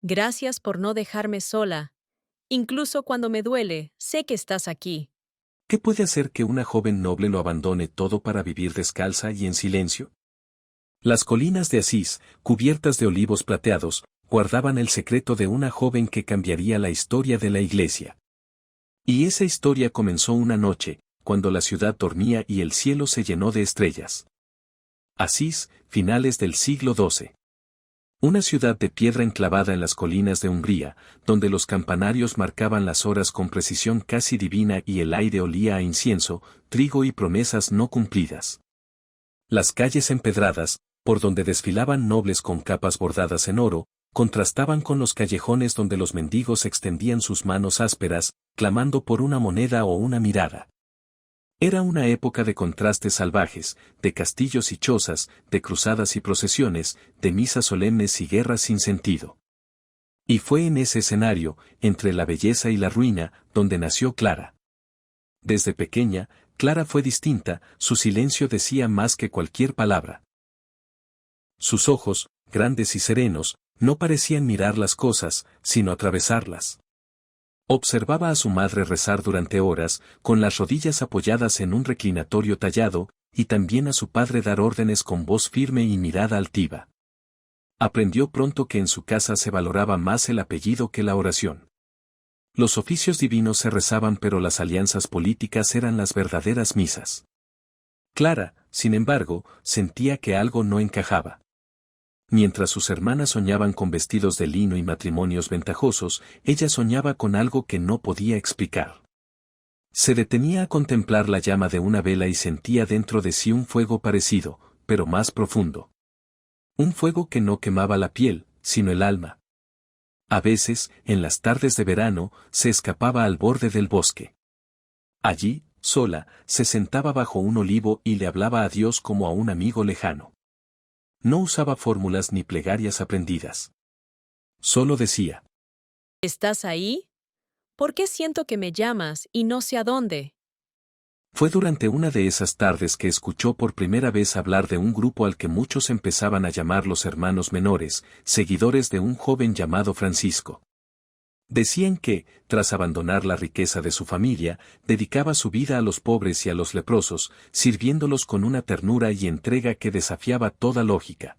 Gracias por no dejarme sola. Incluso cuando me duele, sé que estás aquí. ¿Qué puede hacer que una joven noble lo abandone todo para vivir descalza y en silencio? Las colinas de Asís, cubiertas de olivos plateados, guardaban el secreto de una joven que cambiaría la historia de la iglesia. Y esa historia comenzó una noche, cuando la ciudad dormía y el cielo se llenó de estrellas. Asís, finales del siglo XII. Una ciudad de piedra enclavada en las colinas de Hungría, donde los campanarios marcaban las horas con precisión casi divina y el aire olía a incienso, trigo y promesas no cumplidas. Las calles empedradas, por donde desfilaban nobles con capas bordadas en oro, contrastaban con los callejones donde los mendigos extendían sus manos ásperas, clamando por una moneda o una mirada. Era una época de contrastes salvajes, de castillos y chozas, de cruzadas y procesiones, de misas solemnes y guerras sin sentido. Y fue en ese escenario, entre la belleza y la ruina, donde nació Clara. Desde pequeña, Clara fue distinta, su silencio decía más que cualquier palabra. Sus ojos, grandes y serenos, no parecían mirar las cosas, sino atravesarlas. Observaba a su madre rezar durante horas, con las rodillas apoyadas en un reclinatorio tallado, y también a su padre dar órdenes con voz firme y mirada altiva. Aprendió pronto que en su casa se valoraba más el apellido que la oración. Los oficios divinos se rezaban, pero las alianzas políticas eran las verdaderas misas. Clara, sin embargo, sentía que algo no encajaba. Mientras sus hermanas soñaban con vestidos de lino y matrimonios ventajosos, ella soñaba con algo que no podía explicar. Se detenía a contemplar la llama de una vela y sentía dentro de sí un fuego parecido, pero más profundo. Un fuego que no quemaba la piel, sino el alma. A veces, en las tardes de verano, se escapaba al borde del bosque. Allí, sola, se sentaba bajo un olivo y le hablaba a Dios como a un amigo lejano. No usaba fórmulas ni plegarias aprendidas. Solo decía: ¿Estás ahí? ¿Por qué siento que me llamas y no sé a dónde? Fue durante una de esas tardes que escuchó por primera vez hablar de un grupo al que muchos empezaban a llamar los hermanos menores, seguidores de un joven llamado Francisco. Decían que, tras abandonar la riqueza de su familia, dedicaba su vida a los pobres y a los leprosos, sirviéndolos con una ternura y entrega que desafiaba toda lógica.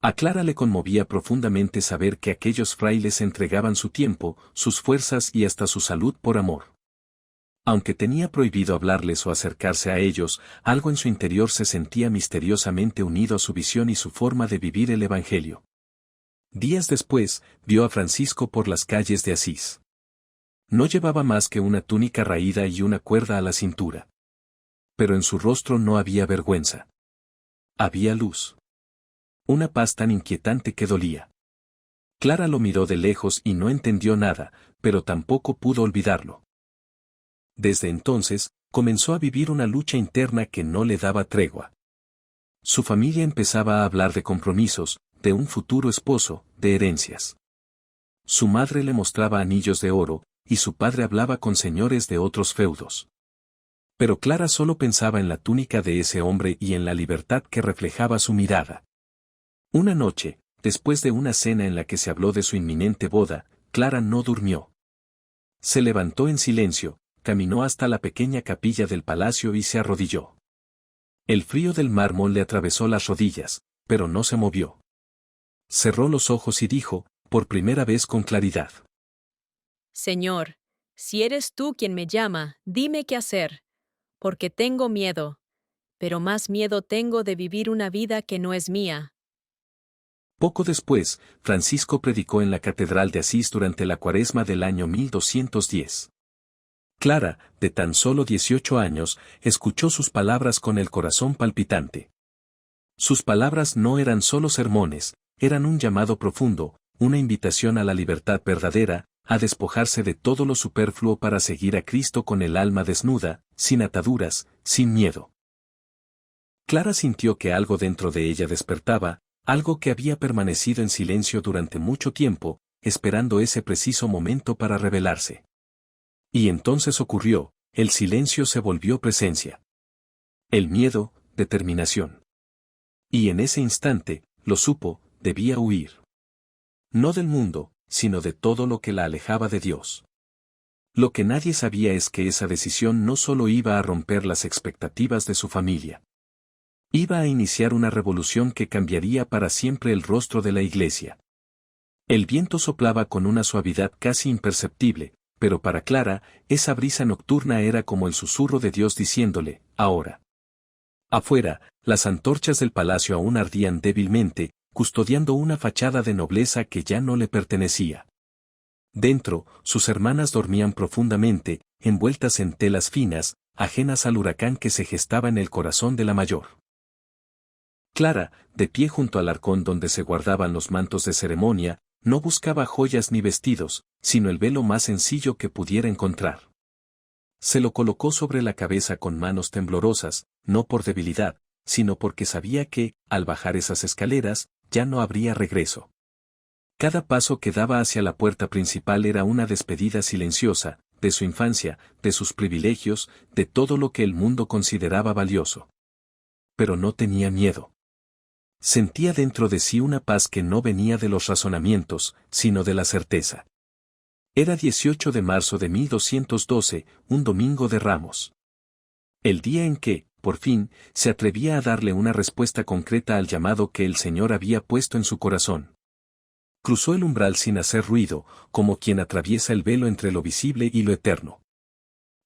A Clara le conmovía profundamente saber que aquellos frailes entregaban su tiempo, sus fuerzas y hasta su salud por amor. Aunque tenía prohibido hablarles o acercarse a ellos, algo en su interior se sentía misteriosamente unido a su visión y su forma de vivir el Evangelio. Días después, vio a Francisco por las calles de Asís. No llevaba más que una túnica raída y una cuerda a la cintura. Pero en su rostro no había vergüenza. Había luz. Una paz tan inquietante que dolía. Clara lo miró de lejos y no entendió nada, pero tampoco pudo olvidarlo. Desde entonces, comenzó a vivir una lucha interna que no le daba tregua. Su familia empezaba a hablar de compromisos, de un futuro esposo, de herencias. Su madre le mostraba anillos de oro, y su padre hablaba con señores de otros feudos. Pero Clara solo pensaba en la túnica de ese hombre y en la libertad que reflejaba su mirada. Una noche, después de una cena en la que se habló de su inminente boda, Clara no durmió. Se levantó en silencio, caminó hasta la pequeña capilla del palacio y se arrodilló. El frío del mármol le atravesó las rodillas, pero no se movió. Cerró los ojos y dijo, por primera vez con claridad: Señor, si eres tú quien me llama, dime qué hacer, porque tengo miedo, pero más miedo tengo de vivir una vida que no es mía. Poco después, Francisco predicó en la Catedral de Asís durante la Cuaresma del año 1210. Clara, de tan solo 18 años, escuchó sus palabras con el corazón palpitante. Sus palabras no eran solo sermones, eran un llamado profundo, una invitación a la libertad verdadera, a despojarse de todo lo superfluo para seguir a Cristo con el alma desnuda, sin ataduras, sin miedo. Clara sintió que algo dentro de ella despertaba, algo que había permanecido en silencio durante mucho tiempo, esperando ese preciso momento para revelarse. Y entonces ocurrió, el silencio se volvió presencia. El miedo, determinación. Y en ese instante, lo supo, debía huir. No del mundo, sino de todo lo que la alejaba de Dios. Lo que nadie sabía es que esa decisión no solo iba a romper las expectativas de su familia. Iba a iniciar una revolución que cambiaría para siempre el rostro de la iglesia. El viento soplaba con una suavidad casi imperceptible, pero para Clara, esa brisa nocturna era como el susurro de Dios diciéndole, ahora. Afuera, las antorchas del palacio aún ardían débilmente, custodiando una fachada de nobleza que ya no le pertenecía. Dentro, sus hermanas dormían profundamente, envueltas en telas finas, ajenas al huracán que se gestaba en el corazón de la mayor. Clara, de pie junto al arcón donde se guardaban los mantos de ceremonia, no buscaba joyas ni vestidos, sino el velo más sencillo que pudiera encontrar. Se lo colocó sobre la cabeza con manos temblorosas, no por debilidad, sino porque sabía que, al bajar esas escaleras, ya no habría regreso. Cada paso que daba hacia la puerta principal era una despedida silenciosa, de su infancia, de sus privilegios, de todo lo que el mundo consideraba valioso. Pero no tenía miedo. Sentía dentro de sí una paz que no venía de los razonamientos, sino de la certeza. Era 18 de marzo de 1212, un domingo de Ramos. El día en que, por fin, se atrevía a darle una respuesta concreta al llamado que el Señor había puesto en su corazón. Cruzó el umbral sin hacer ruido, como quien atraviesa el velo entre lo visible y lo eterno.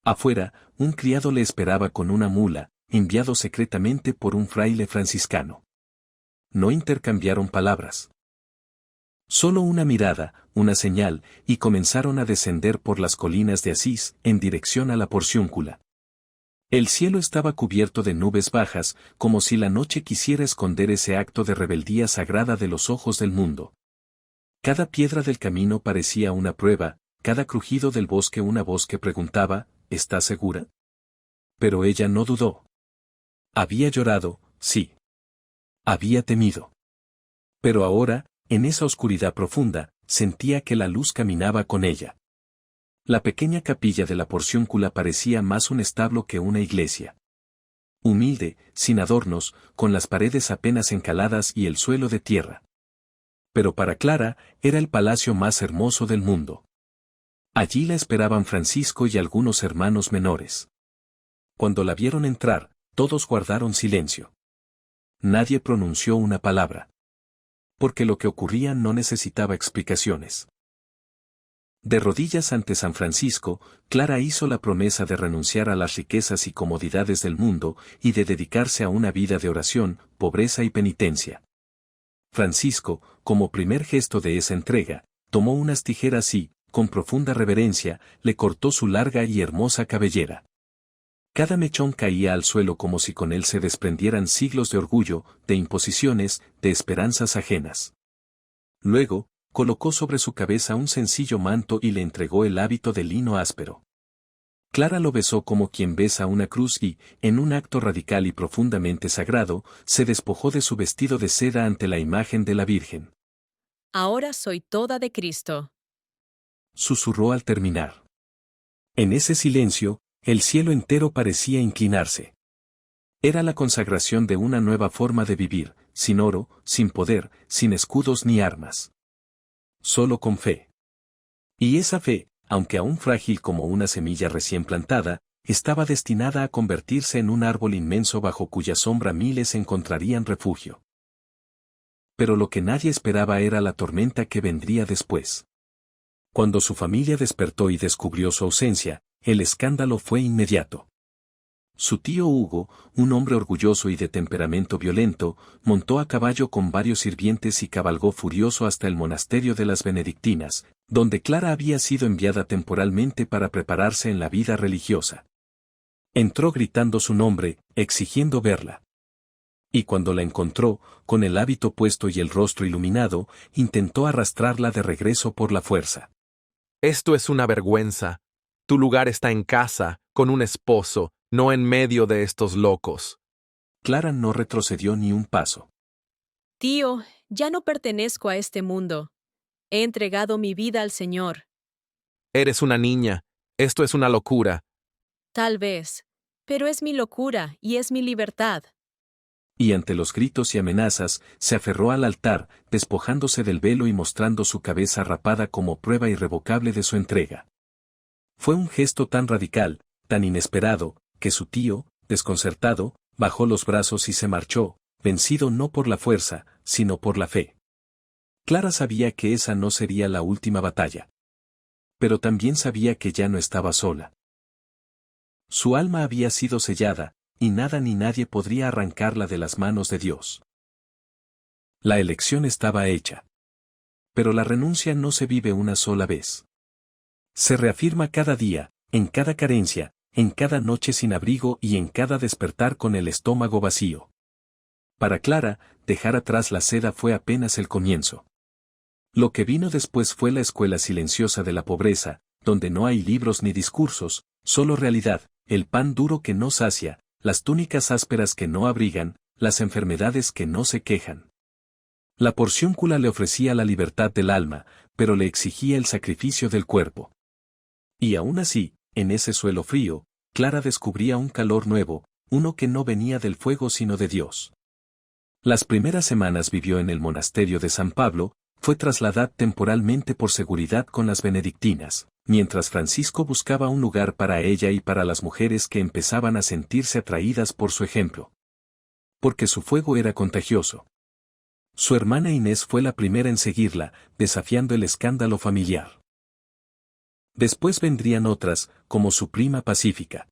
Afuera, un criado le esperaba con una mula, enviado secretamente por un fraile franciscano. No intercambiaron palabras. Solo una mirada, una señal, y comenzaron a descender por las colinas de Asís, en dirección a la Porciúncula. El cielo estaba cubierto de nubes bajas, como si la noche quisiera esconder ese acto de rebeldía sagrada de los ojos del mundo. Cada piedra del camino parecía una prueba, cada crujido del bosque una voz que preguntaba, ¿estás segura? Pero ella no dudó. Había llorado, sí. Había temido. Pero ahora, en esa oscuridad profunda, sentía que la luz caminaba con ella. La pequeña capilla de la Porciúncula parecía más un establo que una iglesia. Humilde, sin adornos, con las paredes apenas encaladas y el suelo de tierra. Pero para Clara, era el palacio más hermoso del mundo. Allí la esperaban Francisco y algunos hermanos menores. Cuando la vieron entrar, todos guardaron silencio. Nadie pronunció una palabra. Porque lo que ocurría no necesitaba explicaciones. De rodillas ante San Francisco, Clara hizo la promesa de renunciar a las riquezas y comodidades del mundo y de dedicarse a una vida de oración, pobreza y penitencia. Francisco, como primer gesto de esa entrega, tomó unas tijeras y, con profunda reverencia, le cortó su larga y hermosa cabellera. Cada mechón caía al suelo como si con él se desprendieran siglos de orgullo, de imposiciones, de esperanzas ajenas. Luego, colocó sobre su cabeza un sencillo manto y le entregó el hábito de lino áspero. Clara lo besó como quien besa una cruz y, en un acto radical y profundamente sagrado, se despojó de su vestido de seda ante la imagen de la Virgen. Ahora soy toda de Cristo. Susurró al terminar. En ese silencio, el cielo entero parecía inclinarse. Era la consagración de una nueva forma de vivir, sin oro, sin poder, sin escudos ni armas. Solo con fe. Y esa fe, aunque aún frágil como una semilla recién plantada, estaba destinada a convertirse en un árbol inmenso bajo cuya sombra miles encontrarían refugio. Pero lo que nadie esperaba era la tormenta que vendría después. Cuando su familia despertó y descubrió su ausencia, el escándalo fue inmediato. Su tío Hugo, un hombre orgulloso y de temperamento violento, montó a caballo con varios sirvientes y cabalgó furioso hasta el monasterio de las Benedictinas, donde Clara había sido enviada temporalmente para prepararse en la vida religiosa. Entró gritando su nombre, exigiendo verla. Y cuando la encontró, con el hábito puesto y el rostro iluminado, intentó arrastrarla de regreso por la fuerza. Esto es una vergüenza. Tu lugar está en casa, con un esposo, no en medio de estos locos. Clara no retrocedió ni un paso. Tío, ya no pertenezco a este mundo. He entregado mi vida al Señor. Eres una niña. Esto es una locura. Tal vez. Pero es mi locura y es mi libertad. Y ante los gritos y amenazas, se aferró al altar, despojándose del velo y mostrando su cabeza rapada como prueba irrevocable de su entrega. Fue un gesto tan radical, tan inesperado, que su tío, desconcertado, bajó los brazos y se marchó, vencido no por la fuerza, sino por la fe. Clara sabía que esa no sería la última batalla. Pero también sabía que ya no estaba sola. Su alma había sido sellada, y nada ni nadie podría arrancarla de las manos de Dios. La elección estaba hecha. Pero la renuncia no se vive una sola vez. Se reafirma cada día, en cada carencia, en cada noche sin abrigo y en cada despertar con el estómago vacío. Para Clara, dejar atrás la seda fue apenas el comienzo. Lo que vino después fue la escuela silenciosa de la pobreza, donde no hay libros ni discursos, solo realidad, el pan duro que no sacia, las túnicas ásperas que no abrigan, las enfermedades que no se quejan. La porciúncula le ofrecía la libertad del alma, pero le exigía el sacrificio del cuerpo. Y aún así, en ese suelo frío, Clara descubría un calor nuevo, uno que no venía del fuego sino de Dios. Las primeras semanas vivió en el monasterio de San Pablo, fue trasladada temporalmente por seguridad con las benedictinas, mientras Francisco buscaba un lugar para ella y para las mujeres que empezaban a sentirse atraídas por su ejemplo. Porque su fuego era contagioso. Su hermana Inés fue la primera en seguirla, desafiando el escándalo familiar. Después vendrían otras, como su prima Pacífica.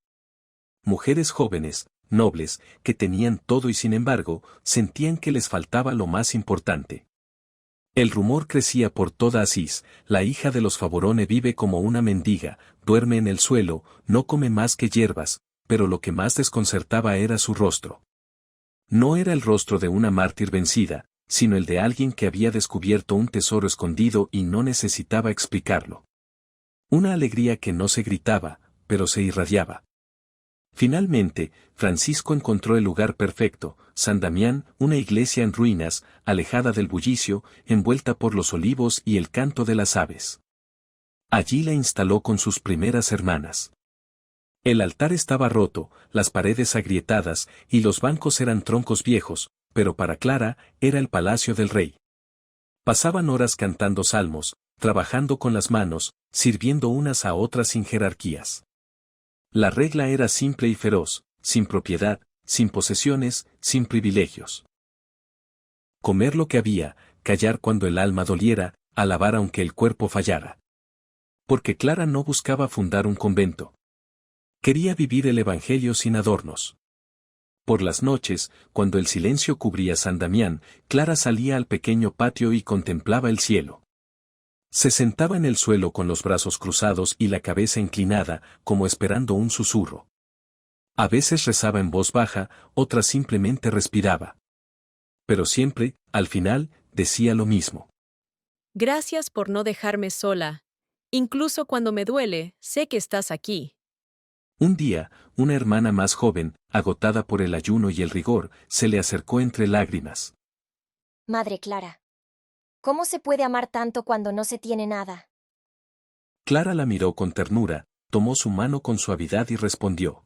Mujeres jóvenes, nobles, que tenían todo y sin embargo, sentían que les faltaba lo más importante. El rumor crecía por toda Asís, la hija de los Favorone vive como una mendiga, duerme en el suelo, no come más que hierbas, pero lo que más desconcertaba era su rostro. No era el rostro de una mártir vencida, sino el de alguien que había descubierto un tesoro escondido y no necesitaba explicarlo. Una alegría que no se gritaba, pero se irradiaba. Finalmente, Francisco encontró el lugar perfecto, San Damián, una iglesia en ruinas, alejada del bullicio, envuelta por los olivos y el canto de las aves. Allí la instaló con sus primeras hermanas. El altar estaba roto, las paredes agrietadas, y los bancos eran troncos viejos, pero para Clara, era el palacio del rey. Pasaban horas cantando salmos, trabajando con las manos, sirviendo unas a otras sin jerarquías. La regla era simple y feroz, sin propiedad, sin posesiones, sin privilegios. Comer lo que había, callar cuando el alma doliera, alabar aunque el cuerpo fallara. Porque Clara no buscaba fundar un convento. Quería vivir el Evangelio sin adornos. Por las noches, cuando el silencio cubría San Damián, Clara salía al pequeño patio y contemplaba el cielo. Se sentaba en el suelo con los brazos cruzados y la cabeza inclinada, como esperando un susurro. A veces rezaba en voz baja, otras simplemente respiraba. Pero siempre, al final, decía lo mismo. Gracias por no dejarme sola. Incluso cuando me duele, sé que estás aquí. Un día, una hermana más joven, agotada por el ayuno y el rigor, se le acercó entre lágrimas. Madre Clara, ¿cómo se puede amar tanto cuando no se tiene nada? Clara la miró con ternura, tomó su mano con suavidad y respondió.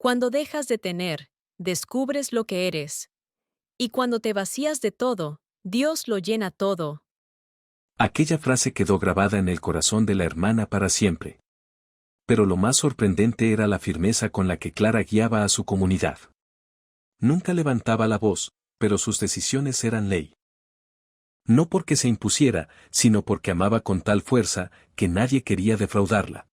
Cuando dejas de tener, descubres lo que eres. Y cuando te vacías de todo, Dios lo llena todo. Aquella frase quedó grabada en el corazón de la hermana para siempre. Pero lo más sorprendente era la firmeza con la que Clara guiaba a su comunidad. Nunca levantaba la voz, pero sus decisiones eran ley. No porque se impusiera, sino porque amaba con tal fuerza, que nadie quería defraudarla.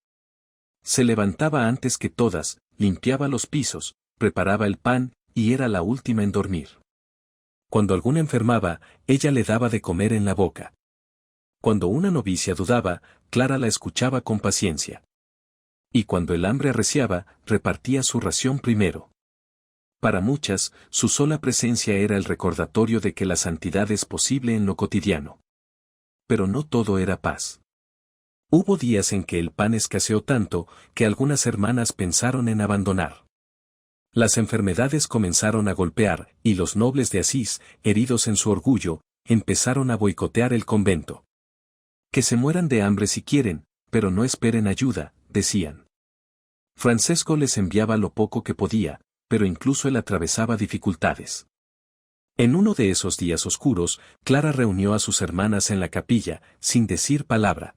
Se levantaba antes que todas, limpiaba los pisos, preparaba el pan, y era la última en dormir. Cuando alguna enfermaba, ella le daba de comer en la boca. Cuando una novicia dudaba, Clara la escuchaba con paciencia. Y cuando el hambre arreciaba, repartía su ración primero. Para muchas, su sola presencia era el recordatorio de que la santidad es posible en lo cotidiano. Pero no todo era paz. Hubo días en que el pan escaseó tanto, que algunas hermanas pensaron en abandonar. Las enfermedades comenzaron a golpear, y los nobles de Asís, heridos en su orgullo, empezaron a boicotear el convento. Que se mueran de hambre si quieren, pero no esperen ayuda, decían. Francesco les enviaba lo poco que podía, pero incluso él atravesaba dificultades. En uno de esos días oscuros, Clara reunió a sus hermanas en la capilla, sin decir palabra.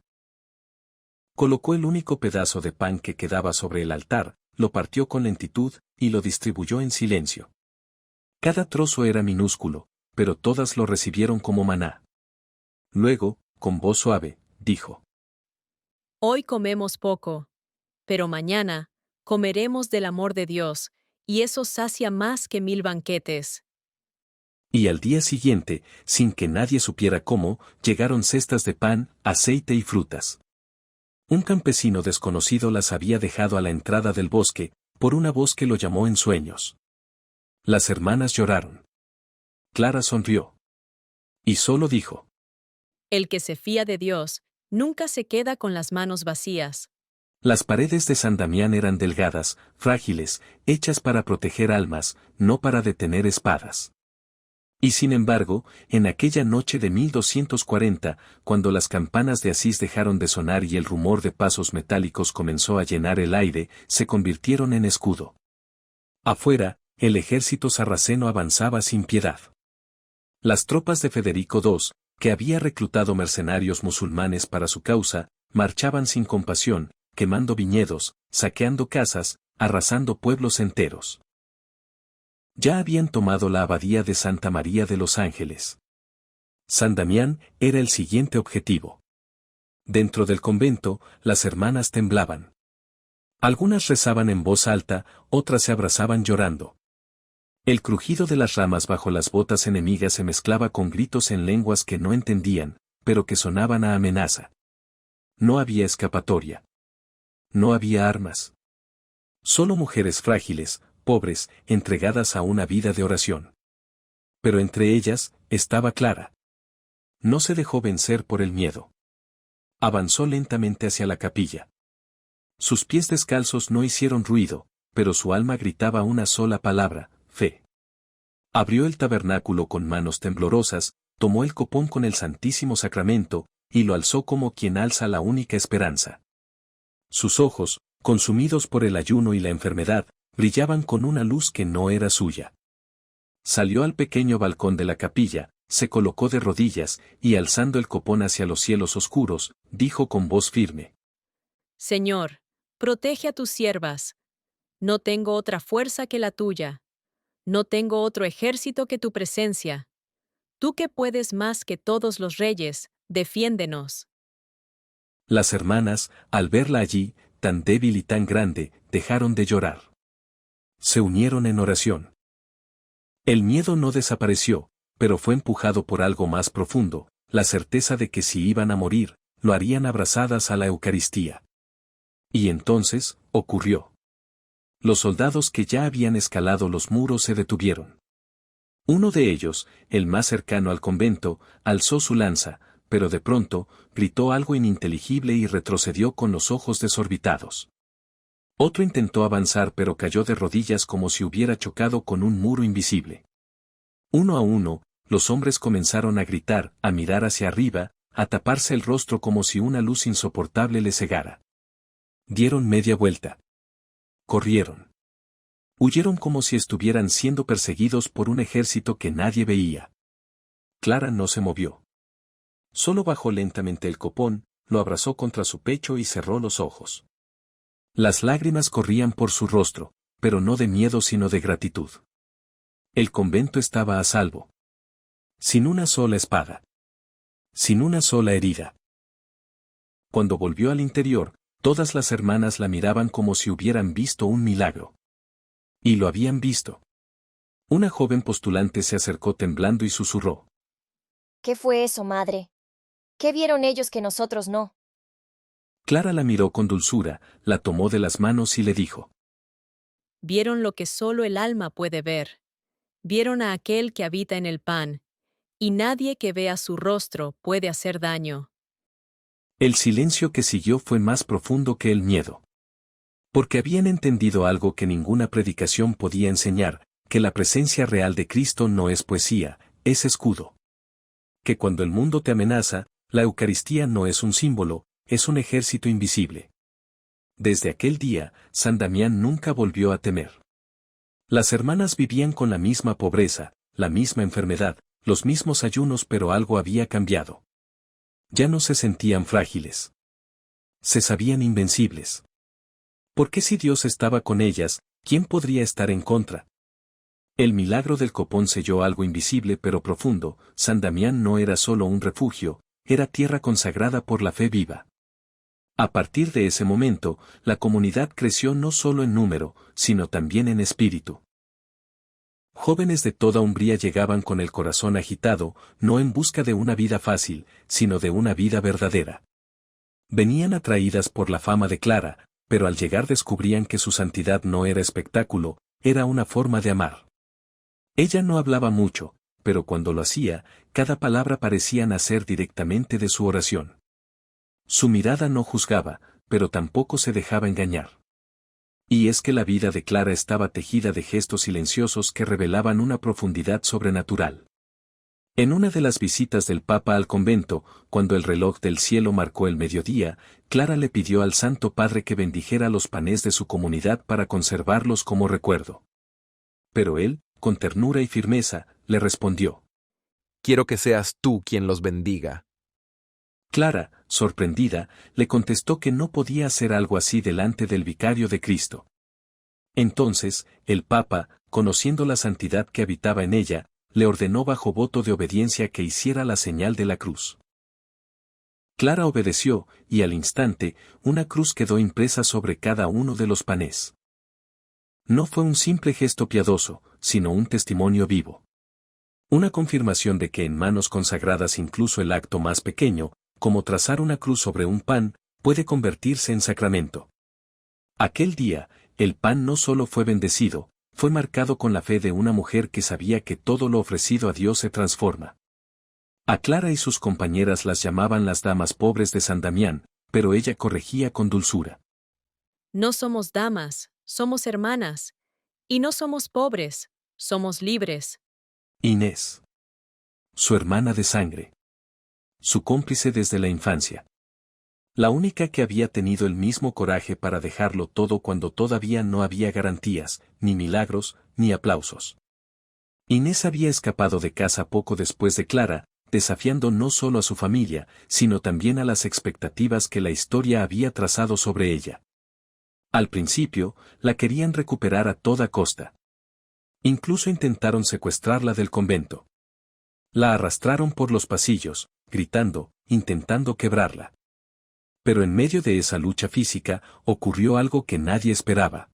Colocó el único pedazo de pan que quedaba sobre el altar, lo partió con lentitud, y lo distribuyó en silencio. Cada trozo era minúsculo, pero todas lo recibieron como maná. Luego, con voz suave, dijo: Hoy comemos poco, pero mañana comeremos del amor de Dios, y eso sacia más que 1000 banquetes. Y al día siguiente, sin que nadie supiera cómo, llegaron cestas de pan, aceite y frutas. Un campesino desconocido las había dejado a la entrada del bosque, por una voz que lo llamó en sueños. Las hermanas lloraron. Clara sonrió. Y solo dijo: El que se fía de Dios, nunca se queda con las manos vacías. Las paredes de San Damián eran delgadas, frágiles, hechas para proteger almas, no para detener espadas. Y sin embargo, en aquella noche de 1240, cuando las campanas de Asís dejaron de sonar y el rumor de pasos metálicos comenzó a llenar el aire, se convirtieron en escudo. Afuera, el ejército sarraceno avanzaba sin piedad. Las tropas de Federico II, que había reclutado mercenarios musulmanes para su causa, marchaban sin compasión, quemando viñedos, saqueando casas, arrasando pueblos enteros. Ya habían tomado la abadía de Santa María de los Ángeles. San Damián era el siguiente objetivo. Dentro del convento, las hermanas temblaban. Algunas rezaban en voz alta, otras se abrazaban llorando. El crujido de las ramas bajo las botas enemigas se mezclaba con gritos en lenguas que no entendían, pero que sonaban a amenaza. No había escapatoria. No había armas. Solo mujeres frágiles, pobres, entregadas a una vida de oración. Pero entre ellas, estaba Clara. No se dejó vencer por el miedo. Avanzó lentamente hacia la capilla. Sus pies descalzos no hicieron ruido, pero su alma gritaba una sola palabra: fe. Abrió el tabernáculo con manos temblorosas, tomó el copón con el Santísimo Sacramento, y lo alzó como quien alza la única esperanza. Sus ojos, consumidos por el ayuno y la enfermedad, brillaban con una luz que no era suya. Salió al pequeño balcón de la capilla, se colocó de rodillas, y alzando el copón hacia los cielos oscuros, dijo con voz firme: Señor, protege a tus siervas. No tengo otra fuerza que la tuya. No tengo otro ejército que tu presencia. Tú que puedes más que todos los reyes, defiéndenos. Las hermanas, al verla allí, tan débil y tan grande, dejaron de llorar. Se unieron en oración. El miedo no desapareció, pero fue empujado por algo más profundo, la certeza de que si iban a morir, lo harían abrazadas a la Eucaristía. Y entonces, ocurrió. Los soldados que ya habían escalado los muros se detuvieron. Uno de ellos, el más cercano al convento, alzó su lanza, pero de pronto, gritó algo ininteligible y retrocedió con los ojos desorbitados. Otro intentó avanzar pero cayó de rodillas como si hubiera chocado con un muro invisible. Uno a uno, los hombres comenzaron a gritar, a mirar hacia arriba, a taparse el rostro como si una luz insoportable les cegara. Dieron media vuelta. Corrieron. Huyeron como si estuvieran siendo perseguidos por un ejército que nadie veía. Clara no se movió. Solo bajó lentamente el copón, lo abrazó contra su pecho y cerró los ojos. Las lágrimas corrían por su rostro, pero no de miedo sino de gratitud. El convento estaba a salvo. Sin una sola espada. Sin una sola herida. Cuando volvió al interior, todas las hermanas la miraban como si hubieran visto un milagro. Y lo habían visto. Una joven postulante se acercó temblando y susurró: ¿Qué fue eso, madre? ¿Qué vieron ellos que nosotros no? Clara la miró con dulzura, la tomó de las manos y le dijo: Vieron lo que solo el alma puede ver. Vieron a aquel que habita en el pan, y nadie que vea su rostro puede hacer daño. El silencio que siguió fue más profundo que el miedo. Porque habían entendido algo que ninguna predicación podía enseñar, que la presencia real de Cristo no es poesía, es escudo. Que cuando el mundo te amenaza, la Eucaristía no es un símbolo, es un ejército invisible. Desde aquel día, San Damián nunca volvió a temer. Las hermanas vivían con la misma pobreza, la misma enfermedad, los mismos ayunos, pero algo había cambiado. Ya no se sentían frágiles. Se sabían invencibles. Porque si Dios estaba con ellas, ¿quién podría estar en contra? El milagro del copón selló algo invisible pero profundo. San Damián no era solo un refugio, era tierra consagrada por la fe viva. A partir de ese momento, la comunidad creció no solo en número, sino también en espíritu. Jóvenes de toda Umbría llegaban con el corazón agitado, no en busca de una vida fácil, sino de una vida verdadera. Venían atraídas por la fama de Clara, pero al llegar descubrían que su santidad no era espectáculo, era una forma de amar. Ella no hablaba mucho, pero cuando lo hacía, cada palabra parecía nacer directamente de su oración. Su mirada no juzgaba, pero tampoco se dejaba engañar. Y es que la vida de Clara estaba tejida de gestos silenciosos que revelaban una profundidad sobrenatural. En una de las visitas del Papa al convento, cuando el reloj del cielo marcó el mediodía, Clara le pidió al Santo Padre que bendijera los panes de su comunidad para conservarlos como recuerdo. Pero él, con ternura y firmeza, le respondió: Quiero que seas tú quien los bendiga. Clara, sorprendida, le contestó que no podía hacer algo así delante del vicario de Cristo. Entonces, el Papa, conociendo la santidad que habitaba en ella, le ordenó bajo voto de obediencia que hiciera la señal de la cruz. Clara obedeció, y al instante, una cruz quedó impresa sobre cada uno de los panes. No fue un simple gesto piadoso, sino un testimonio vivo. Una confirmación de que en manos consagradas incluso el acto más pequeño, como trazar una cruz sobre un pan, puede convertirse en sacramento. Aquel día, el pan no solo fue bendecido, fue marcado con la fe de una mujer que sabía que todo lo ofrecido a Dios se transforma. A Clara y sus compañeras las llamaban las damas pobres de San Damián, pero ella corregía con dulzura. No somos damas, somos hermanas. Y no somos pobres, somos libres. Inés. Su hermana de sangre. Su cómplice desde la infancia. La única que había tenido el mismo coraje para dejarlo todo cuando todavía no había garantías, ni milagros, ni aplausos. Inés había escapado de casa poco después de Clara, desafiando no solo a su familia, sino también a las expectativas que la historia había trazado sobre ella. Al principio, la querían recuperar a toda costa. Incluso intentaron secuestrarla del convento. La arrastraron por los pasillos, gritando, intentando quebrarla. Pero en medio de esa lucha física, ocurrió algo que nadie esperaba.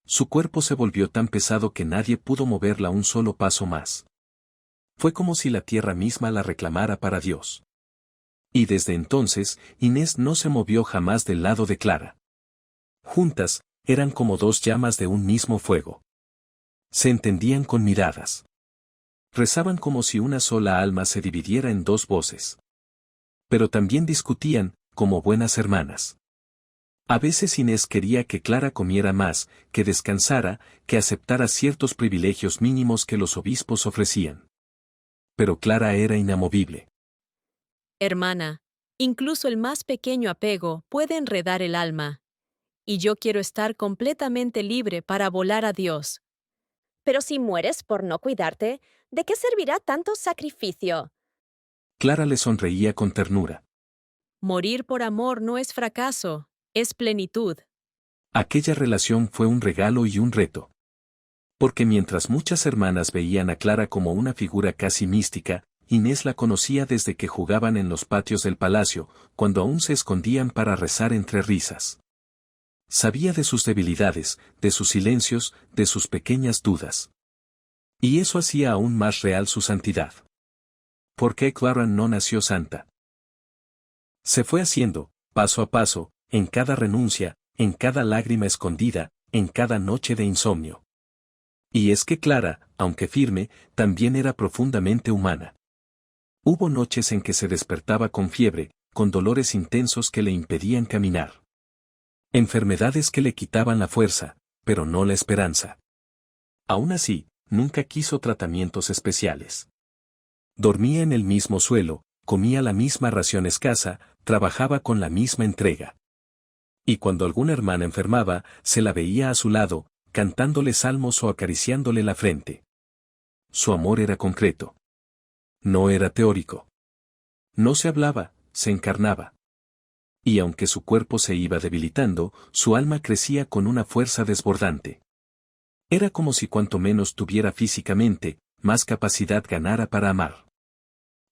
Su cuerpo se volvió tan pesado que nadie pudo moverla un solo paso más. Fue como si la tierra misma la reclamara para Dios. Y desde entonces, Inés no se movió jamás del lado de Clara. Juntas, eran como dos llamas de un mismo fuego. Se entendían con miradas. Rezaban como si una sola alma se dividiera en dos voces. Pero también discutían, como buenas hermanas. A veces Inés quería que Clara comiera más, que descansara, que aceptara ciertos privilegios mínimos que los obispos ofrecían. Pero Clara era inamovible. Hermana, incluso el más pequeño apego puede enredar el alma. Y yo quiero estar completamente libre para volar a Dios. Pero si mueres por no cuidarte, ¿de qué servirá tanto sacrificio? Clara le sonreía con ternura. Morir por amor no es fracaso, es plenitud. Aquella relación fue un regalo y un reto. Porque mientras muchas hermanas veían a Clara como una figura casi mística, Inés la conocía desde que jugaban en los patios del palacio, cuando aún se escondían para rezar entre risas. Sabía de sus debilidades, de sus silencios, de sus pequeñas dudas. Y eso hacía aún más real su santidad. ¿Por qué Clara no nació santa? Se fue haciendo, paso a paso, en cada renuncia, en cada lágrima escondida, en cada noche de insomnio. Y es que Clara, aunque firme, también era profundamente humana. Hubo noches en que se despertaba con fiebre, con dolores intensos que le impedían caminar. Enfermedades que le quitaban la fuerza, pero no la esperanza. Aún así, nunca quiso tratamientos especiales. Dormía en el mismo suelo, comía la misma ración escasa, trabajaba con la misma entrega. Y cuando alguna hermana enfermaba, se la veía a su lado, cantándole salmos o acariciándole la frente. su amor era concreto. No era teórico. No se hablaba, se encarnaba. Y aunque su cuerpo se iba debilitando, su alma crecía con una fuerza desbordante. Era como si cuanto menos tuviera físicamente, más capacidad ganara para amar.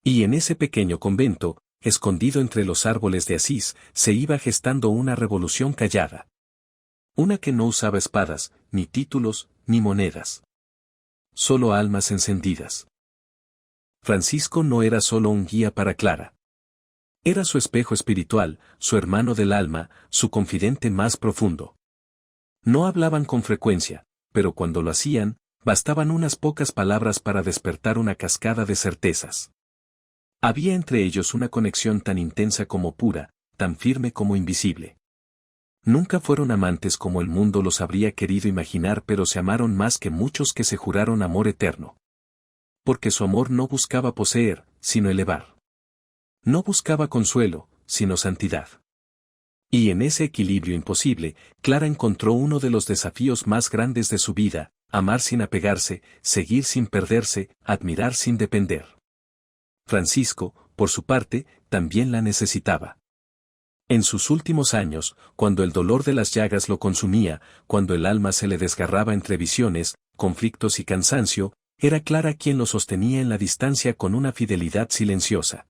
Y en ese pequeño convento, escondido entre los árboles de Asís, se iba gestando una revolución callada. Una que no usaba espadas, ni títulos, ni monedas. Solo almas encendidas. Francisco no era solo un guía para Clara. Era su espejo espiritual, su hermano del alma, su confidente más profundo. No hablaban con frecuencia, pero cuando lo hacían, bastaban unas pocas palabras para despertar una cascada de certezas. Había entre ellos una conexión tan intensa como pura, tan firme como invisible. Nunca fueron amantes como el mundo los habría querido imaginar, pero se amaron más que muchos que se juraron amor eterno. Porque su amor no buscaba poseer, sino elevar. No buscaba consuelo, sino santidad. Y en ese equilibrio imposible, Clara encontró uno de los desafíos más grandes de su vida: amar sin apegarse, seguir sin perderse, admirar sin depender. Francisco, por su parte, también la necesitaba. En sus últimos años, cuando el dolor de las llagas lo consumía, cuando el alma se le desgarraba entre visiones, conflictos y cansancio, era Clara quien lo sostenía en la distancia con una fidelidad silenciosa.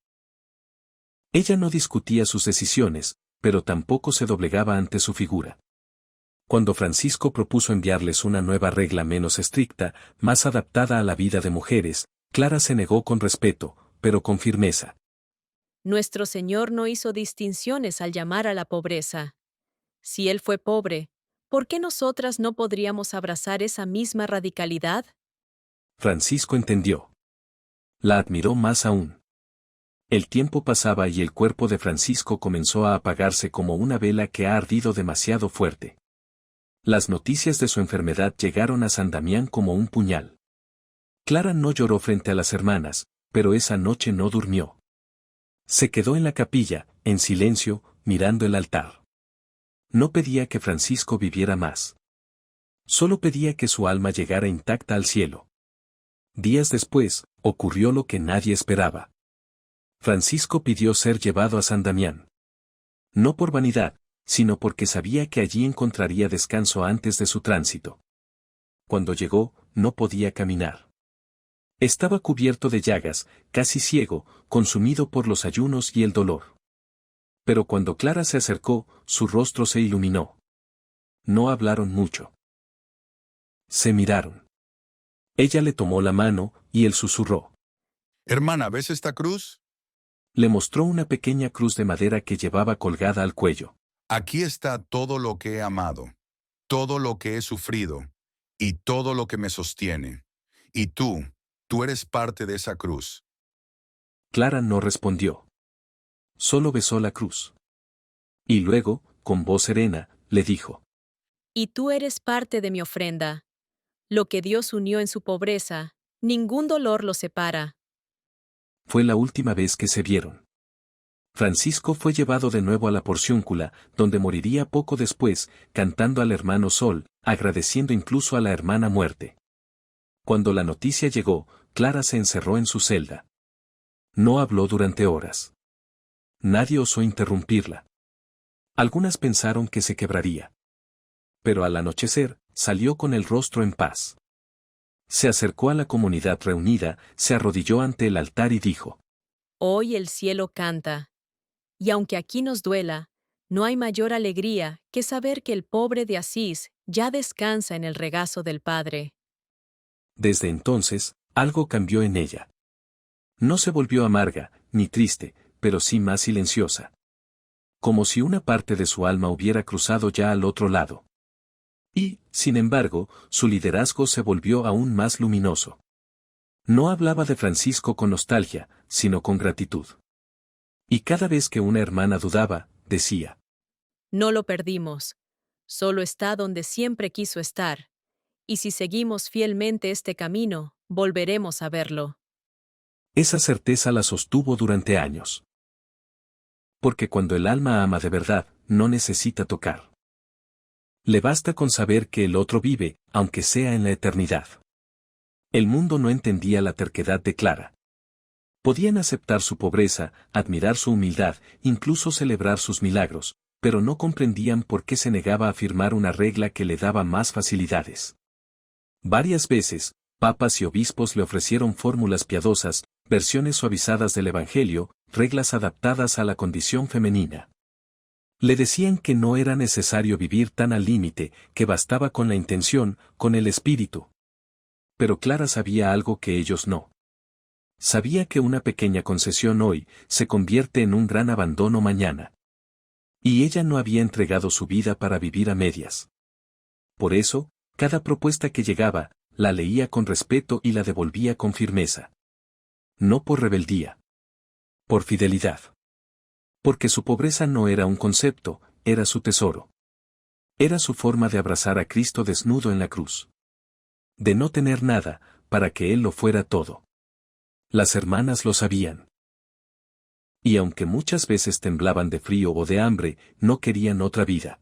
Ella no discutía sus decisiones, pero tampoco se doblegaba ante su figura. Cuando Francisco propuso enviarles una nueva regla menos estricta, más adaptada a la vida de mujeres, Clara se negó con respeto, pero con firmeza. Nuestro Señor no hizo distinciones al llamar a la pobreza. Si Él fue pobre, ¿por qué nosotras no podríamos abrazar esa misma radicalidad? Francisco entendió. La admiró más aún. El tiempo pasaba y el cuerpo de Francisco comenzó a apagarse como una vela que ha ardido demasiado fuerte. Las noticias de su enfermedad llegaron a San Damián como un puñal. Clara no lloró frente a las hermanas, pero esa noche no durmió. Se quedó en la capilla, en silencio, mirando el altar. No pedía que Francisco viviera más. Solo pedía que su alma llegara intacta al cielo. Días después, ocurrió lo que nadie esperaba. Francisco pidió ser llevado a San Damián. No por vanidad, sino porque sabía que allí encontraría descanso antes de su tránsito. Cuando llegó, no podía caminar. Estaba cubierto de llagas, casi ciego, consumido por los ayunos y el dolor. Pero cuando Clara se acercó, su rostro se iluminó. No hablaron mucho. Se miraron. Ella le tomó la mano, y él susurró. Hermana, ¿ves esta cruz? Le mostró una pequeña cruz de madera que llevaba colgada al cuello. Aquí está todo lo que he amado, todo lo que he sufrido, y todo lo que me sostiene. Y tú eres parte de esa cruz. Clara no respondió. Solo besó la cruz. Y luego, con voz serena, le dijo. Y tú eres parte de mi ofrenda. Lo que Dios unió en su pobreza, ningún dolor lo separa. Fue la última vez que se vieron. Francisco fue llevado de nuevo a la porciúncula, donde moriría poco después, cantando al hermano Sol, agradeciendo incluso a la hermana Muerte. Cuando la noticia llegó, Clara se encerró en su celda. No habló durante horas. Nadie osó interrumpirla. Algunas pensaron que se quebraría. Pero al anochecer, salió con el rostro en paz. Se acercó a la comunidad reunida, se arrodilló ante el altar y dijo. Hoy el cielo canta. Y aunque aquí nos duela, no hay mayor alegría que saber que el pobre de Asís ya descansa en el regazo del Padre. Desde entonces, algo cambió en ella. No se volvió amarga, ni triste, pero sí más silenciosa. Como si una parte de su alma hubiera cruzado ya al otro lado. Y, sin embargo, su liderazgo se volvió aún más luminoso. No hablaba de Francisco con nostalgia, sino con gratitud. Y cada vez que una hermana dudaba, decía. No lo perdimos. Solo está donde siempre quiso estar. Y si seguimos fielmente este camino, volveremos a verlo. Esa certeza la sostuvo durante años. Porque cuando el alma ama de verdad, no necesita tocar. Le basta con saber que el otro vive, aunque sea en la eternidad. El mundo no entendía la terquedad de Clara. Podían aceptar su pobreza, admirar su humildad, incluso celebrar sus milagros, pero no comprendían por qué se negaba a firmar una regla que le daba más facilidades. Varias veces, papas y obispos le ofrecieron fórmulas piadosas, versiones suavizadas del Evangelio, reglas adaptadas a la condición femenina. Le decían que no era necesario vivir tan al límite, que bastaba con la intención, con el espíritu. Pero Clara sabía algo que ellos no. Sabía que una pequeña concesión hoy se convierte en un gran abandono mañana. Y ella no había entregado su vida para vivir a medias. Por eso, cada propuesta que llegaba, la leía con respeto y la devolvía con firmeza. No por rebeldía. Por fidelidad. Porque su pobreza no era un concepto, era su tesoro. Era su forma de abrazar a Cristo desnudo en la cruz. De no tener nada, para que Él lo fuera todo. Las hermanas lo sabían. Y aunque muchas veces temblaban de frío o de hambre, no querían otra vida.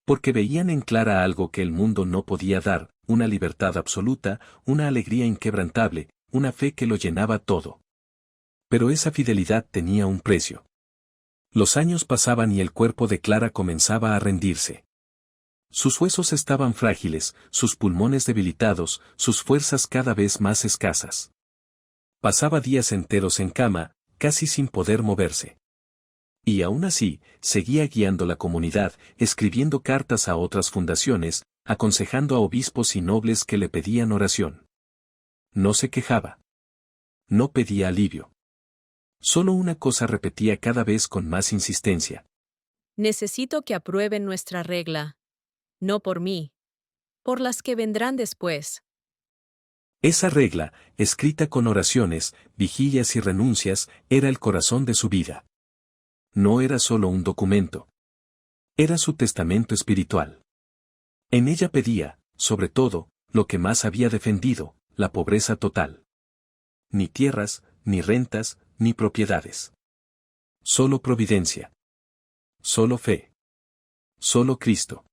Porque veían en Clara algo que el mundo no podía dar, una libertad absoluta, una alegría inquebrantable, una fe que lo llenaba todo. Pero esa fidelidad tenía un precio. Los años pasaban y el cuerpo de Clara comenzaba a rendirse. Sus huesos estaban frágiles, sus pulmones debilitados, sus fuerzas cada vez más escasas. Pasaba días enteros en cama, casi sin poder moverse. Y aún así, seguía guiando la comunidad, escribiendo cartas a otras fundaciones, aconsejando a obispos y nobles que le pedían oración. No se quejaba. No pedía alivio. Solo una cosa repetía cada vez con más insistencia. Necesito que aprueben nuestra regla. No por mí. Por las que vendrán después. Esa regla, escrita con oraciones, vigilias y renuncias, era el corazón de su vida. No era solo un documento. Era su testamento espiritual. En ella pedía, sobre todo, lo que más había defendido, la pobreza total. Ni tierras, ni rentas, ni propiedades. Solo providencia. Solo fe. Solo Cristo.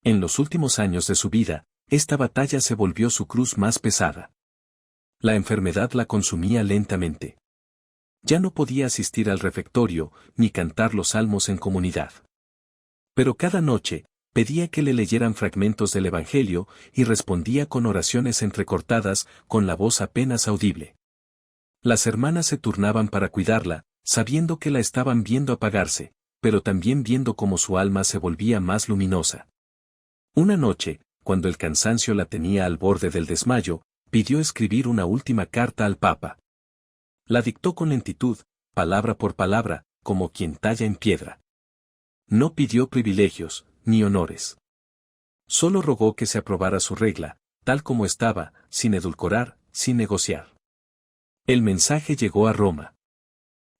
En los últimos años de su vida, esta batalla se volvió su cruz más pesada. La enfermedad la consumía lentamente. Ya no podía asistir al refectorio, ni cantar los salmos en comunidad. Pero cada noche, pedía que le leyeran fragmentos del Evangelio y respondía con oraciones entrecortadas, con la voz apenas audible. Las hermanas se turnaban para cuidarla, sabiendo que la estaban viendo apagarse, pero también viendo cómo su alma se volvía más luminosa. Una noche, cuando el cansancio la tenía al borde del desmayo, pidió escribir una última carta al Papa. La dictó con lentitud, palabra por palabra, como quien talla en piedra. No pidió privilegios, ni honores. Solo rogó que se aprobara su regla, tal como estaba, sin edulcorar, sin negociar. El mensaje llegó a Roma.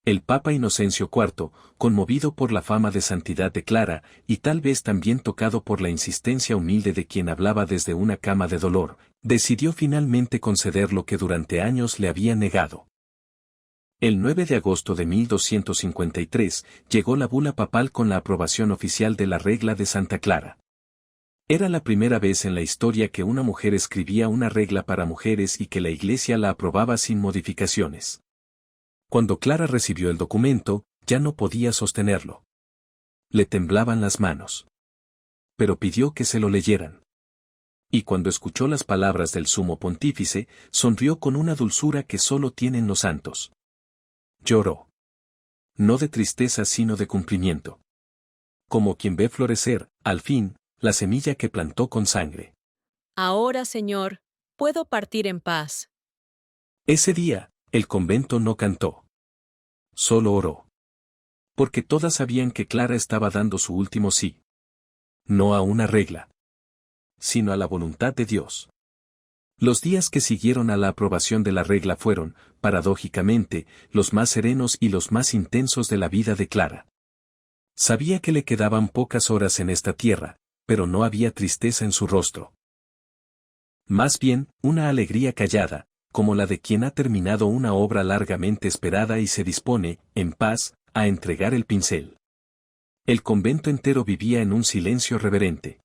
El Papa Inocencio IV, conmovido por la fama de santidad de Clara, y tal vez también tocado por la insistencia humilde de quien hablaba desde una cama de dolor, decidió finalmente conceder lo que durante años le había negado. El 9 de agosto de 1253 llegó la bula papal con la aprobación oficial de la regla de Santa Clara. Era la primera vez en la historia que una mujer escribía una regla para mujeres y que la Iglesia la aprobaba sin modificaciones. Cuando Clara recibió el documento, ya no podía sostenerlo. Le temblaban las manos. Pero pidió que se lo leyeran. Y cuando escuchó las palabras del sumo pontífice, sonrió con una dulzura que solo tienen los santos. Lloró. No de tristeza sino de cumplimiento. Como quien ve florecer, al fin, la semilla que plantó con sangre. Ahora, Señor, puedo partir en paz. Ese día, el convento no cantó. Solo oró. Porque todas sabían que Clara estaba dando su último sí. No a una regla, sino a la voluntad de Dios. Los días que siguieron a la aprobación de la regla fueron, paradójicamente, los más serenos y los más intensos de la vida de Clara. Sabía que le quedaban pocas horas en esta tierra, pero no había tristeza en su rostro. Más bien, una alegría callada, como la de quien ha terminado una obra largamente esperada y se dispone, en paz, a entregar el pincel. El convento entero vivía en un silencio reverente.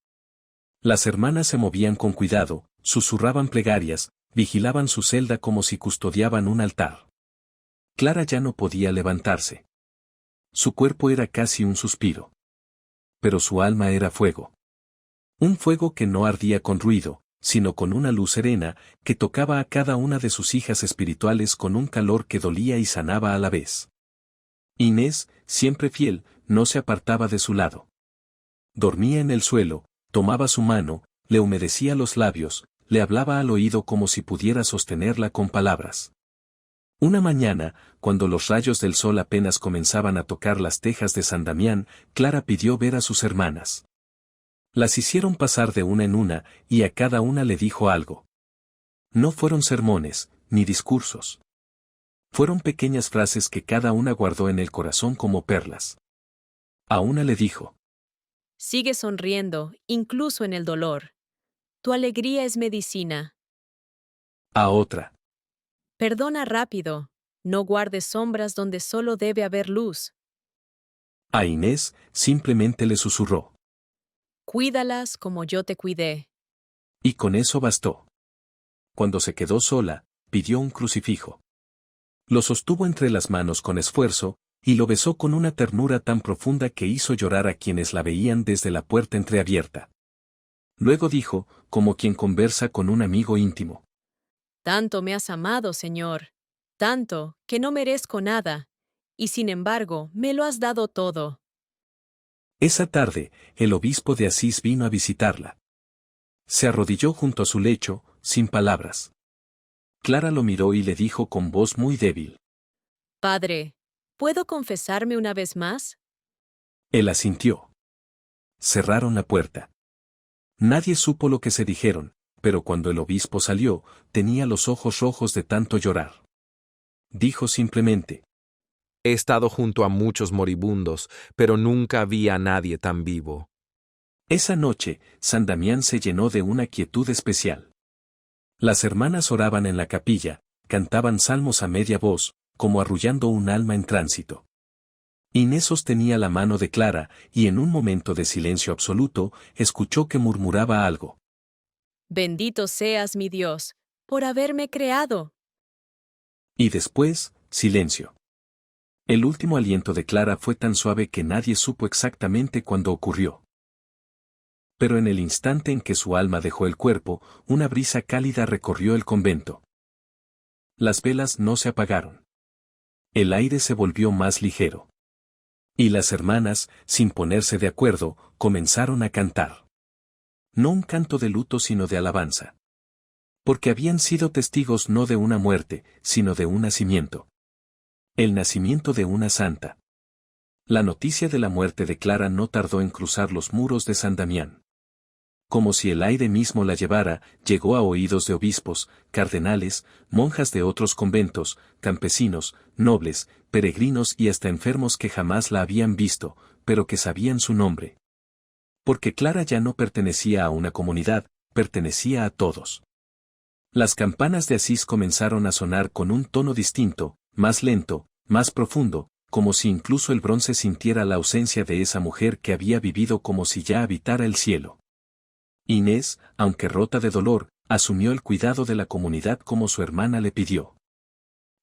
Las hermanas se movían con cuidado, Susurraban plegarias, vigilaban su celda como si custodiaban un altar. Clara ya no podía levantarse. Su cuerpo era casi un suspiro. Pero su alma era fuego. Un fuego que no ardía con ruido, sino con una luz serena, que tocaba a cada una de sus hijas espirituales con un calor que dolía y sanaba a la vez. Inés, siempre fiel, no se apartaba de su lado. Dormía en el suelo, tomaba su mano, le humedecía los labios, le hablaba al oído como si pudiera sostenerla con palabras. Una mañana, cuando los rayos del sol apenas comenzaban a tocar las tejas de San Damián, Clara pidió ver a sus hermanas. Las hicieron pasar de una en una, y a cada una le dijo algo. No fueron sermones, ni discursos. Fueron pequeñas frases que cada una guardó en el corazón como perlas. A una le dijo: Sigue sonriendo, incluso en el dolor. Tu alegría es medicina. A otra: Perdona rápido. No guardes sombras donde solo debe haber luz. A Inés, simplemente le susurró. Cuídalas como yo te cuidé. Y con eso bastó. Cuando se quedó sola, pidió un crucifijo. Lo sostuvo entre las manos con esfuerzo, y lo besó con una ternura tan profunda que hizo llorar a quienes la veían desde la puerta entreabierta. Luego dijo, como quien conversa con un amigo íntimo: Tanto me has amado, Señor. Tanto, que no merezco nada. Y sin embargo, me lo has dado todo. Esa tarde, el obispo de Asís vino a visitarla. Se arrodilló junto a su lecho, sin palabras. Clara lo miró y le dijo con voz muy débil: Padre, ¿puedo confesarme una vez más? Él asintió. Cerraron la puerta. Nadie supo lo que se dijeron, pero cuando el obispo salió, tenía los ojos rojos de tanto llorar. Dijo simplemente: He estado junto a muchos moribundos, pero nunca vi a nadie tan vivo. Esa noche, San Damián se llenó de una quietud especial. Las hermanas oraban en la capilla, cantaban salmos a media voz, como arrullando un alma en tránsito. Inés sostenía la mano de Clara, y en un momento de silencio absoluto, escuchó que murmuraba algo. Bendito seas, mi Dios, por haberme creado. Y después, silencio. El último aliento de Clara fue tan suave que nadie supo exactamente cuándo ocurrió. Pero en el instante en que su alma dejó el cuerpo, una brisa cálida recorrió el convento. Las velas no se apagaron. El aire se volvió más ligero. Y las hermanas, sin ponerse de acuerdo, comenzaron a cantar. No un canto de luto sino de alabanza. Porque habían sido testigos no de una muerte, sino de un nacimiento. El nacimiento de una santa. La noticia de la muerte de Clara no tardó en cruzar los muros de San Damián. Como si el aire mismo la llevara, llegó a oídos de obispos, cardenales, monjas de otros conventos, campesinos, nobles, peregrinos y hasta enfermos que jamás la habían visto, pero que sabían su nombre. Porque Clara ya no pertenecía a una comunidad, pertenecía a todos. Las campanas de Asís comenzaron a sonar con un tono distinto, más lento, más profundo, como si incluso el bronce sintiera la ausencia de esa mujer que había vivido como si ya habitara el cielo. Inés, aunque rota de dolor, asumió el cuidado de la comunidad como su hermana le pidió.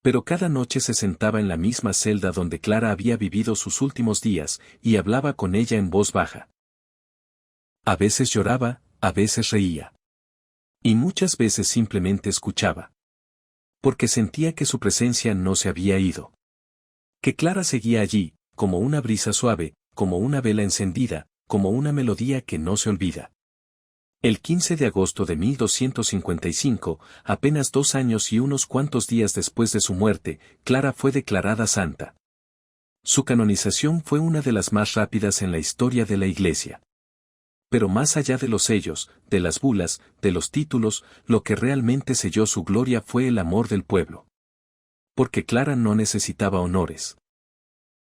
Pero cada noche se sentaba en la misma celda donde Clara había vivido sus últimos días, y hablaba con ella en voz baja. A veces lloraba, a veces reía. Y muchas veces simplemente escuchaba. Porque sentía que su presencia no se había ido. Que Clara seguía allí, como una brisa suave, como una vela encendida, como una melodía que no se olvida. El 15 de agosto de 1255, apenas 2 años y unos cuantos días después de su muerte, Clara fue declarada santa. Su canonización fue una de las más rápidas en la historia de la Iglesia. Pero más allá de los sellos, de las bulas, de los títulos, lo que realmente selló su gloria fue el amor del pueblo. Porque Clara no necesitaba honores.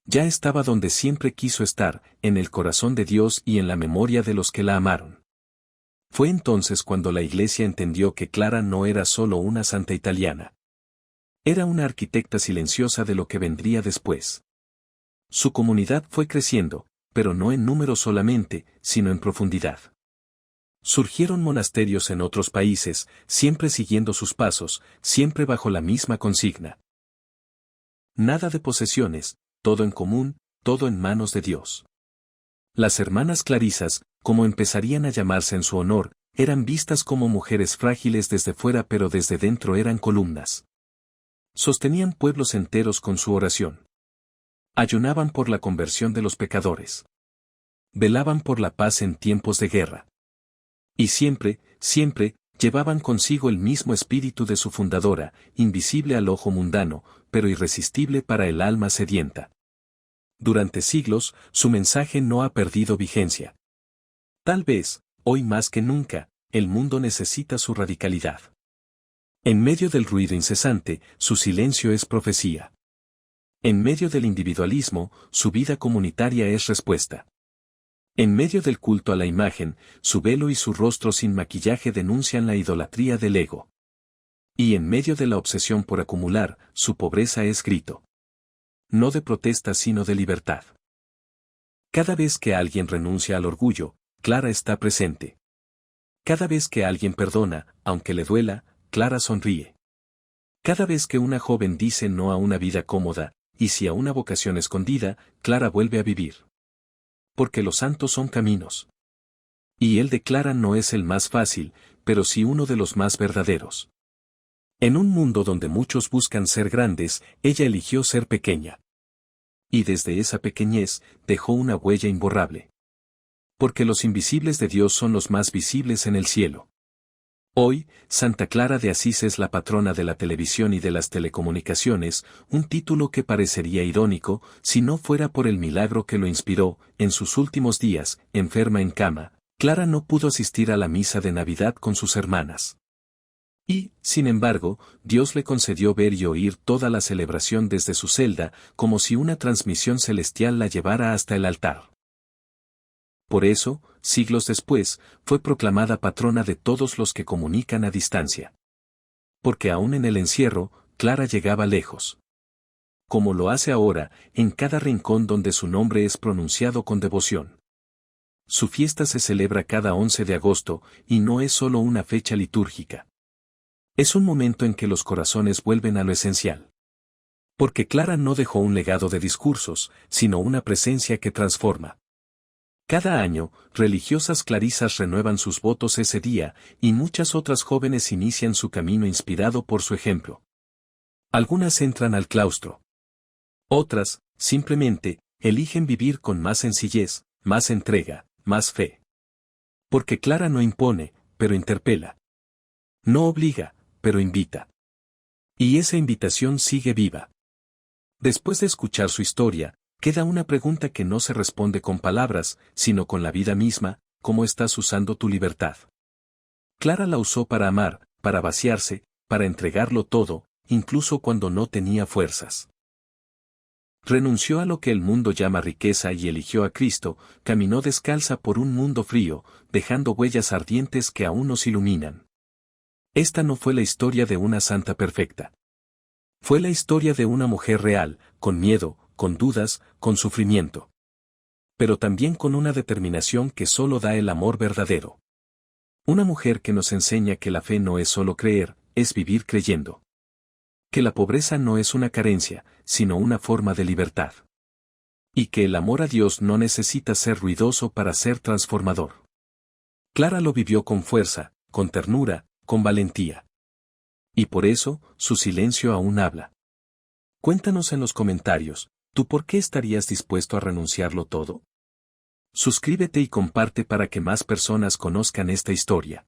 Ya estaba donde siempre quiso estar, en el corazón de Dios y en la memoria de los que la amaron. Fue entonces cuando la Iglesia entendió que Clara no era solo una santa italiana. Era una arquitecta silenciosa de lo que vendría después. Su comunidad fue creciendo, pero no en número solamente, sino en profundidad. Surgieron monasterios en otros países, siempre siguiendo sus pasos, siempre bajo la misma consigna. Nada de posesiones, todo en común, todo en manos de Dios. Las hermanas clarisas, como empezarían a llamarse en su honor, eran vistas como mujeres frágiles desde fuera pero desde dentro eran columnas. Sostenían pueblos enteros con su oración. Ayunaban por la conversión de los pecadores. Velaban por la paz en tiempos de guerra. Y siempre, siempre, llevaban consigo el mismo espíritu de su fundadora, invisible al ojo mundano, pero irresistible para el alma sedienta. Durante siglos, su mensaje no ha perdido vigencia. Tal vez, hoy más que nunca, el mundo necesita su radicalidad. En medio del ruido incesante, su silencio es profecía. En medio del individualismo, su vida comunitaria es respuesta. En medio del culto a la imagen, su velo y su rostro sin maquillaje denuncian la idolatría del ego. Y en medio de la obsesión por acumular, su pobreza es grito. No de protesta sino de libertad. Cada vez que alguien renuncia al orgullo, Clara está presente. Cada vez que alguien perdona, aunque le duela, Clara sonríe. Cada vez que una joven dice no a una vida cómoda, y sí a una vocación escondida, Clara vuelve a vivir. Porque los santos son caminos. Y el de Clara no es el más fácil, pero sí uno de los más verdaderos. En un mundo donde muchos buscan ser grandes, ella eligió ser pequeña. Y desde esa pequeñez, dejó una huella imborrable. Porque los invisibles de Dios son los más visibles en el cielo. Hoy, Santa Clara de Asís es la patrona de la televisión y de las telecomunicaciones, un título que parecería irónico, si no fuera por el milagro que lo inspiró. En sus últimos días, enferma en cama, Clara no pudo asistir a la misa de Navidad con sus hermanas. Y, sin embargo, Dios le concedió ver y oír toda la celebración desde su celda, como si una transmisión celestial la llevara hasta el altar. Por eso, siglos después, fue proclamada patrona de todos los que comunican a distancia. Porque aún en el encierro, Clara llegaba lejos. Como lo hace ahora, en cada rincón donde su nombre es pronunciado con devoción. Su fiesta se celebra cada 11 de agosto, y no es solo una fecha litúrgica. Es un momento en que los corazones vuelven a lo esencial. Porque Clara no dejó un legado de discursos, sino una presencia que transforma. Cada año, religiosas clarisas renuevan sus votos ese día, y muchas otras jóvenes inician su camino inspirado por su ejemplo. Algunas entran al claustro. Otras, simplemente, eligen vivir con más sencillez, más entrega, más fe. Porque Clara no impone, pero interpela. No obliga, pero invita. Y esa invitación sigue viva. Después de escuchar su historia, queda una pregunta que no se responde con palabras, sino con la vida misma: ¿cómo estás usando tu libertad? Clara la usó para amar, para vaciarse, para entregarlo todo, incluso cuando no tenía fuerzas. Renunció a lo que el mundo llama riqueza y eligió a Cristo, caminó descalza por un mundo frío, dejando huellas ardientes que aún nos iluminan. Esta no fue la historia de una santa perfecta. Fue la historia de una mujer real, con miedo, con dudas, con sufrimiento. Pero también con una determinación que solo da el amor verdadero. Una mujer que nos enseña que la fe no es solo creer, es vivir creyendo. Que la pobreza no es una carencia, sino una forma de libertad. Y que el amor a Dios no necesita ser ruidoso para ser transformador. Clara lo vivió con fuerza, con ternura, con valentía. Y por eso, su silencio aún habla. Cuéntanos en los comentarios, ¿tú por qué estarías dispuesto a renunciarlo todo? Suscríbete y comparte para que más personas conozcan esta historia.